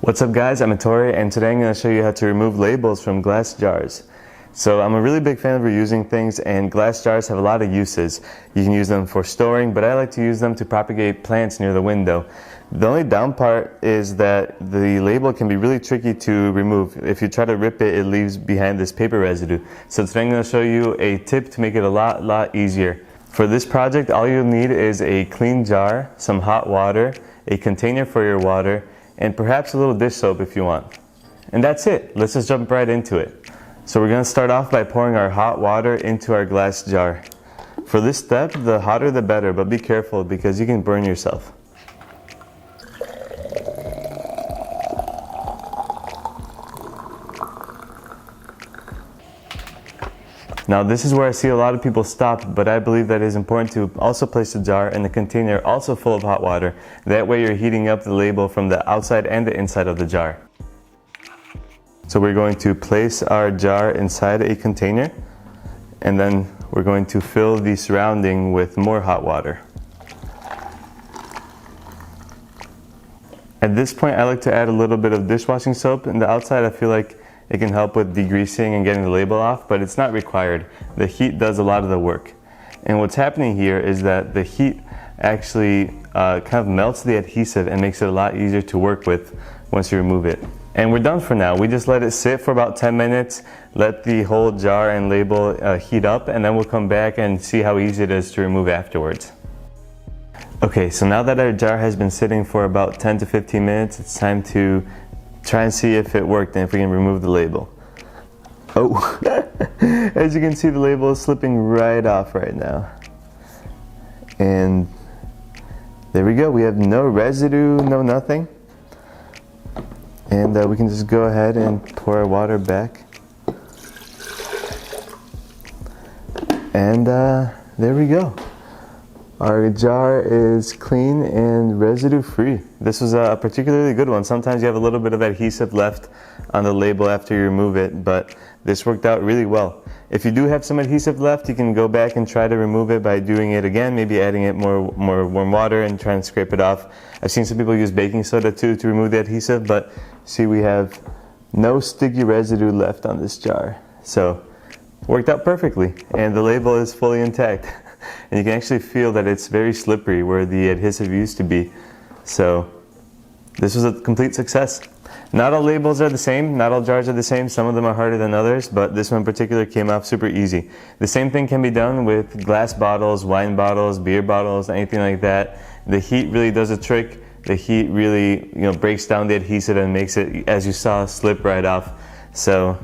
What's up guys, I'm Ettore and today I'm going to show you how to remove labels from glass jars. So I'm a really big fan of reusing things, and glass jars have a lot of uses. You can use them for storing, but I like to use them to propagate plants near the window. The only down part is that the label can be really tricky to remove. If you try to rip it, it leaves behind this paper residue. So today I'm going to show you a tip to make it a lot easier. For this project, all you'll need is a clean jar, some hot water, a container for your water, and perhaps a little dish soap if you want. And that's it. Let's just jump right into it. So we're going to start off by pouring our hot water into our glass jar. For this step, the hotter the better, but be careful because you can burn yourself. Now this is where I see a lot of people stop, but I believe that it is important to also place the jar in the container also full of hot water. That way you're heating up the label from the outside and the inside of the jar. So we're going to place our jar inside a container, and then we're going to fill the surrounding with more hot water. At this point I like to add a little bit of dishwashing soap. On the outside I feel like it can help with degreasing and getting the label off, but it's not required. The heat does a lot of the work. And what's happening here is that the heat actually kind of melts the adhesive and makes it a lot easier to work with once you remove it. And we're done for now. We just let it sit for about 10 minutes, let the whole jar and label heat up, and then we'll come back and see how easy it is to remove afterwards. Okay, so now that our jar has been sitting for about 10 to 15 minutes, it's time to try and see if it worked and if we can remove the label. Oh, as you can see, the label is slipping right off right now. And there we go. We have no residue, no nothing. And we can just go ahead and pour our water back. And there we go. Our jar is clean and residue free. This was a particularly good one. Sometimes you have a little bit of adhesive left on the label after you remove it, but this worked out really well. If you do have some adhesive left, you can go back and try to remove it by doing it again, maybe adding it more warm water and trying to scrape it off. I've seen some people use baking soda too to remove the adhesive, but see, we have no sticky residue left on this jar. So worked out perfectly, and the label is fully intact. And you can actually feel that it's very slippery where the adhesive used to be. So this was a complete success. Not all labels are the same, not all jars are the same. Some of them are harder than others, but this one in particular came off super easy. The same thing can be done with glass bottles, wine bottles, beer bottles, anything like that. The heat really does a trick. The heat really, breaks down the adhesive and makes it, as you saw, slip right off. So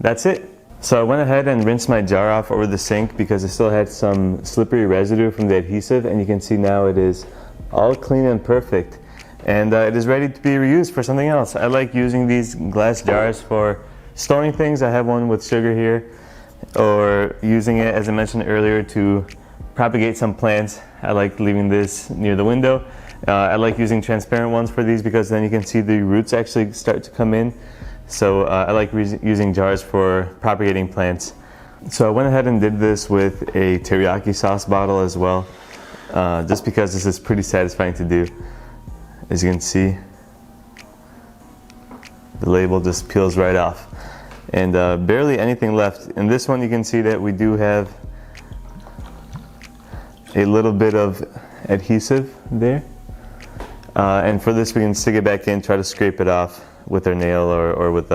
that's it. So I went ahead and rinsed my jar off over the sink because it still had some slippery residue from the adhesive, and you can see now it is all clean and perfect. And it is ready to be reused for something else. I like using these glass jars for storing things. I have one with sugar here, or using it, as I mentioned earlier, to propagate some plants. I like leaving this near the window. I like using transparent ones for these because then you can see the roots actually start to come in. So I like using jars for propagating plants. So I went ahead and did this with a teriyaki sauce bottle as well, just because this is pretty satisfying to do. As you can see, the label just peels right off, and barely anything left. In this one you can see that we do have a little bit of adhesive there, and for this we can stick it back in, try to scrape it off with our nail or with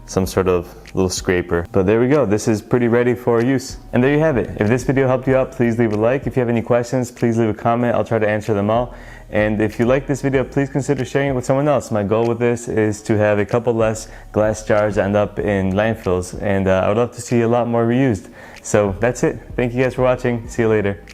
some sort of little scraper. But there we go, this is pretty ready for use. And there you have it. If this video helped you out, please leave a like. If you have any questions, please leave a comment. I'll try to answer them all. And if you like this video, please consider sharing it with someone else. My goal with this is to have a couple less glass jars end up in landfills, and I would love to see a lot more reused. So that's it. Thank you guys for watching. See you later.